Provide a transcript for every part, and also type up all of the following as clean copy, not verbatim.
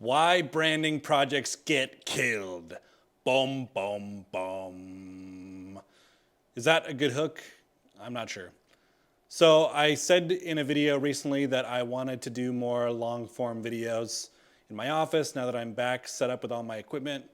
Why branding projects get killed. Boom, boom, boom. Is that a good hook? I'm not sure. So I said in a video recently that I wanted to do more long form videos in my office now that I'm back set up with all my equipment.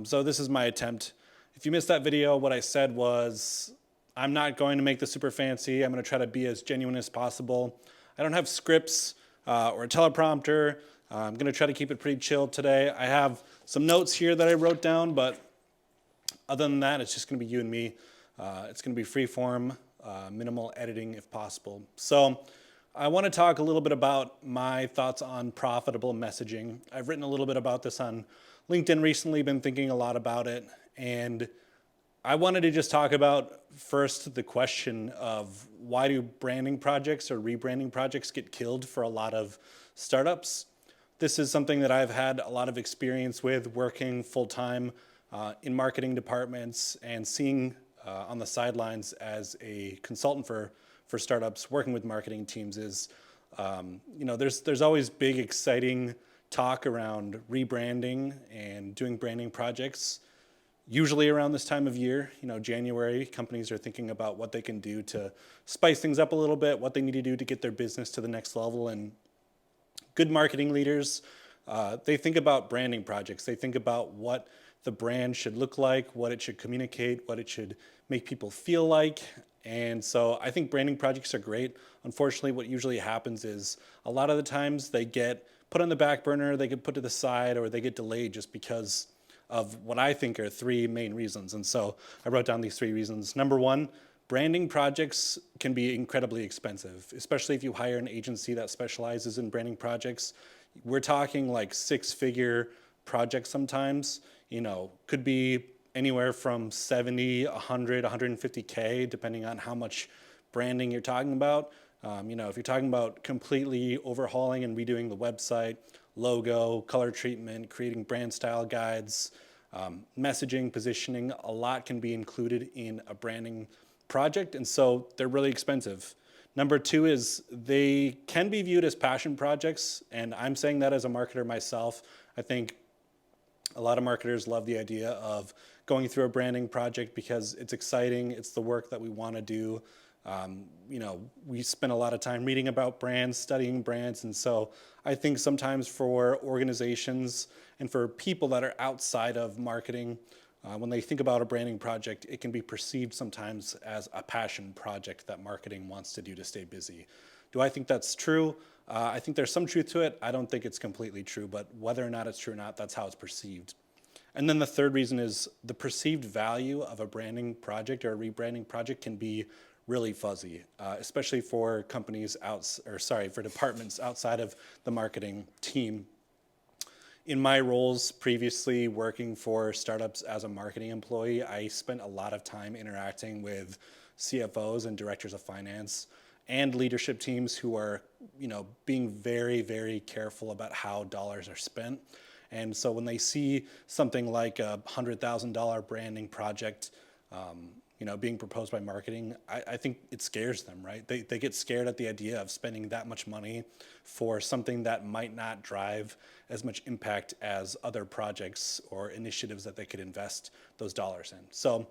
So this is my attempt. If you missed that video, what I said was I'm not going to make this super fancy. I'm going to try to be as genuine as possible. I don't have scripts or a teleprompter. I'm going to try to keep it pretty chill today. I have some notes here that I wrote down, but other than that, it's just going to be you and me. It's going to be free form, minimal editing if possible. So I want to talk a little bit about my thoughts on profitable messaging. I've written a little bit about this on LinkedIn recently, been thinking a lot about it, and I wanted to just talk about first the question of why do branding projects or rebranding projects get killed for a lot of startups. This is something that I've had a lot of experience with working full-time in marketing departments and seeing on the sidelines as a consultant for startups working with marketing teams is, there's always big, exciting talk around rebranding and doing branding projects. Usually around this time of year, January, companies are thinking about what they can do to spice things up a little bit, what they need to do to get their business to the next level. And good marketing leaders, they think about branding projects. They think about what the brand should look like, what it should communicate, what it should make people feel like. And so I think branding projects are great. Unfortunately, what usually happens is a lot of the times they get put on the back burner, they get put to the side, or they get delayed just because of what I think are three main reasons. And so I wrote down these three reasons. Number one, branding projects can be incredibly expensive, especially if you hire an agency that specializes in branding projects. We're talking like six-figure projects sometimes, could be anywhere from 70, 100, 150K, depending on how much branding you're talking about. If you're talking about completely overhauling and redoing the website, logo, color treatment, creating brand style guides, messaging, positioning, a lot can be included in a branding project, and so they're really expensive. Number two is they can be viewed as passion projects, and I'm saying that as a marketer myself. I think a lot of marketers love the idea of going through a branding project because it's exciting, it's the work that we want to do. We spend a lot of time reading about brands, studying brands, and so I think sometimes for organizations and for people that are outside of marketing, when they think about a branding project, it can be perceived sometimes as a passion project that marketing wants to do to stay busy. Do I think that's true? I think there's some truth to it. I don't think it's completely true, but whether or not it's true or not, that's how it's perceived. And then the third reason is the perceived value of a branding project or a rebranding project can be really fuzzy, especially for for departments outside of the marketing team. In my roles previously working for startups as a marketing employee, I spent a lot of time interacting with CFOs and directors of finance and leadership teams who are, being very, very careful about how dollars are spent. And so when they see something like a $100,000 branding project, being proposed by marketing, I think it scares them, right? They get scared at the idea of spending that much money for something that might not drive as much impact as other projects or initiatives that they could invest those dollars in. So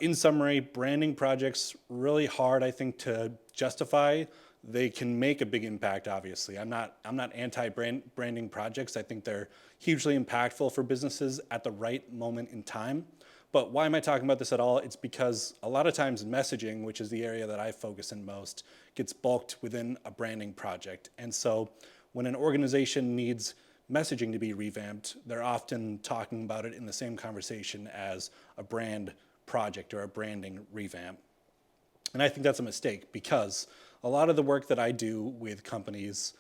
in summary, branding projects, really hard, I think, to justify. They can make a big impact, obviously. I'm not anti-branding projects. I think they're hugely impactful for businesses at the right moment in time. But why am I talking about this at all? It's because a lot of times messaging, which is the area that I focus in most, gets bulked within a branding project. And so when an organization needs messaging to be revamped, they're often talking about it in the same conversation as a brand project or a branding revamp. And I think that's a mistake because a lot of the work that I do with companies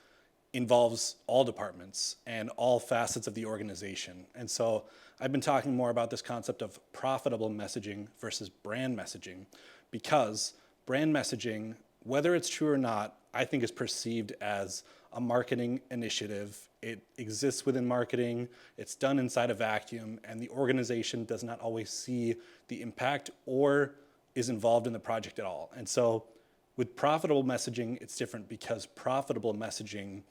involves all departments and all facets of the organization. And so I've been talking more about this concept of profitable messaging versus brand messaging because brand messaging, whether it's true or not, I think is perceived as a marketing initiative. It exists within marketing, it's done inside a vacuum, and the organization does not always see the impact or is involved in the project at all. And so with profitable messaging, it's different because profitable messaging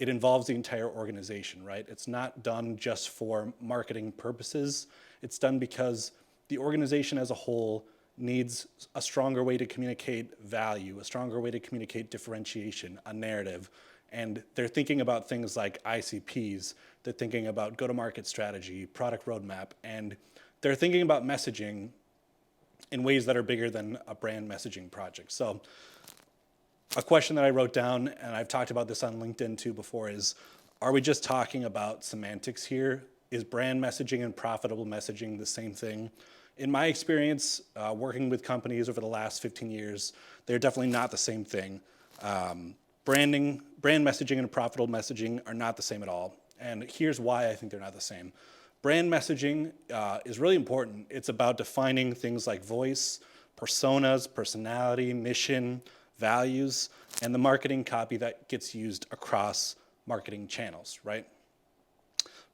it involves the entire organization, right? It's not done just for marketing purposes. It's done because the organization as a whole needs a stronger way to communicate value, a stronger way to communicate differentiation, a narrative. And they're thinking about things like ICPs, they're thinking about go-to-market strategy, product roadmap, and they're thinking about messaging in ways that are bigger than a brand messaging project. So a question that I wrote down, and I've talked about this on LinkedIn too before, is, are we just talking about semantics here? Is brand messaging and profitable messaging the same thing? In my experience, working with companies over the last 15 years, they're definitely not the same thing. Brand messaging and profitable messaging are not the same at all. And here's why I think they're not the same. Brand messaging is really important. It's about defining things like voice, personas, personality, mission, values, and the marketing copy that gets used across marketing channels, right?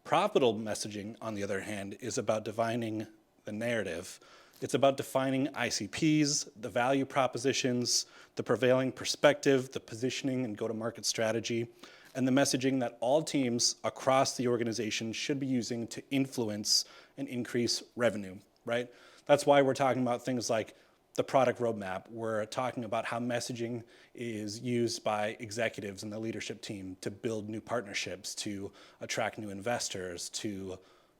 Profitable messaging, on the other hand, is about defining the narrative. It's about defining ICPs, the value propositions, the prevailing perspective, the positioning and go-to-market strategy, and the messaging that all teams across the organization should be using to influence and increase revenue, right? That's why we're talking about things like the product roadmap. We're talking about how messaging is used by executives and the leadership team to build new partnerships, to attract new investors, to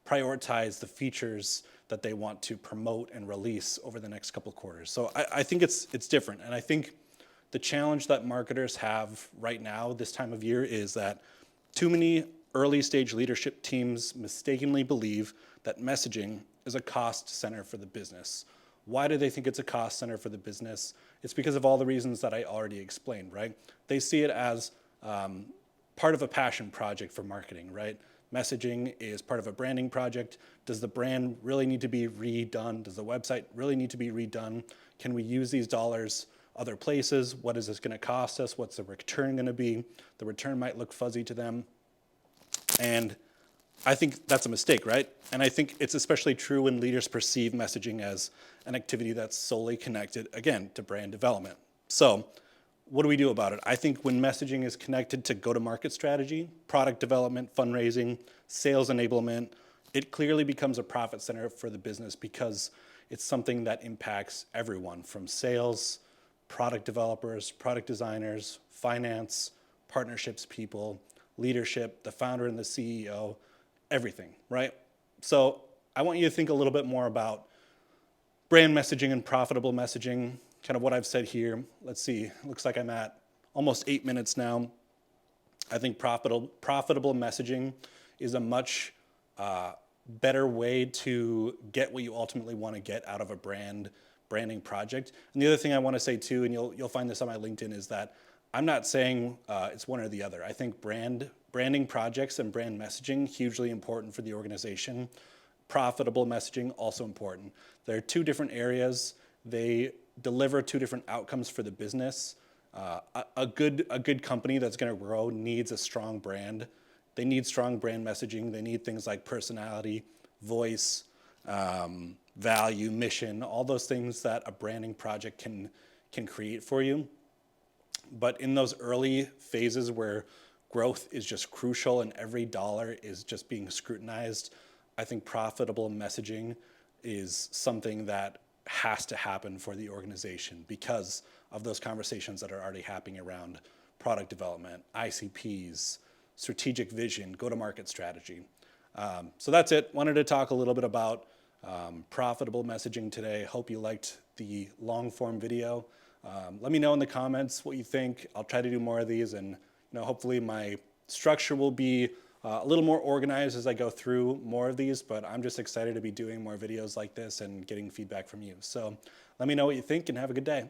prioritize the features that they want to promote and release over the next couple of quarters. So I think it's different. And I think the challenge that marketers have right now, this time of year, is that too many early stage leadership teams mistakenly believe that messaging is a cost center for the business. Why do they think it's a cost center for the business? It's because of all the reasons that I already explained, right? They see it as part of a passion project for marketing, right? Messaging is part of a branding project. Does the brand really need to be redone? Does the website really need to be redone? Can we use these dollars other places? What is this going to cost us? What's the return going to be? The return might look fuzzy to them. And I think that's a mistake, right? And I think it's especially true when leaders perceive messaging as an activity that's solely connected, again, to brand development. So what do we do about it? I think when messaging is connected to go-to-market strategy, product development, fundraising, sales enablement, it clearly becomes a profit center for the business because it's something that impacts everyone from sales, product developers, product designers, finance, partnerships people, leadership, the founder and the CEO, everything, right? So I want you to think a little bit more about brand messaging and profitable messaging, kind of what I've said here. Let's see, looks like I'm at almost 8 minutes now. I think profitable messaging is a much better way to get what you ultimately want to get out of a branding project. And the other thing I want to say too, and you'll find this on my LinkedIn, is that I'm not saying it's one or the other. I think branding projects and brand messaging, hugely important for the organization. Profitable messaging, also important. They're two different areas. They deliver two different outcomes for the business. A good company that's going to grow needs a strong brand. They need strong brand messaging. They need things like personality, voice, value, mission, all those things that a branding project can create for you. But in those early phases where growth is just crucial and every dollar is just being scrutinized, I think profitable messaging is something that has to happen for the organization because of those conversations that are already happening around product development, ICPs, strategic vision, go-to-market strategy. So that's it. Wanted to talk a little bit about profitable messaging today. Hope you liked the long-form video. Let me know in the comments what you think. I'll try to do more of these, and hopefully my structure will be a little more organized as I go through more of these, but I'm just excited to be doing more videos like this and getting feedback from you. So let me know what you think and have a good day.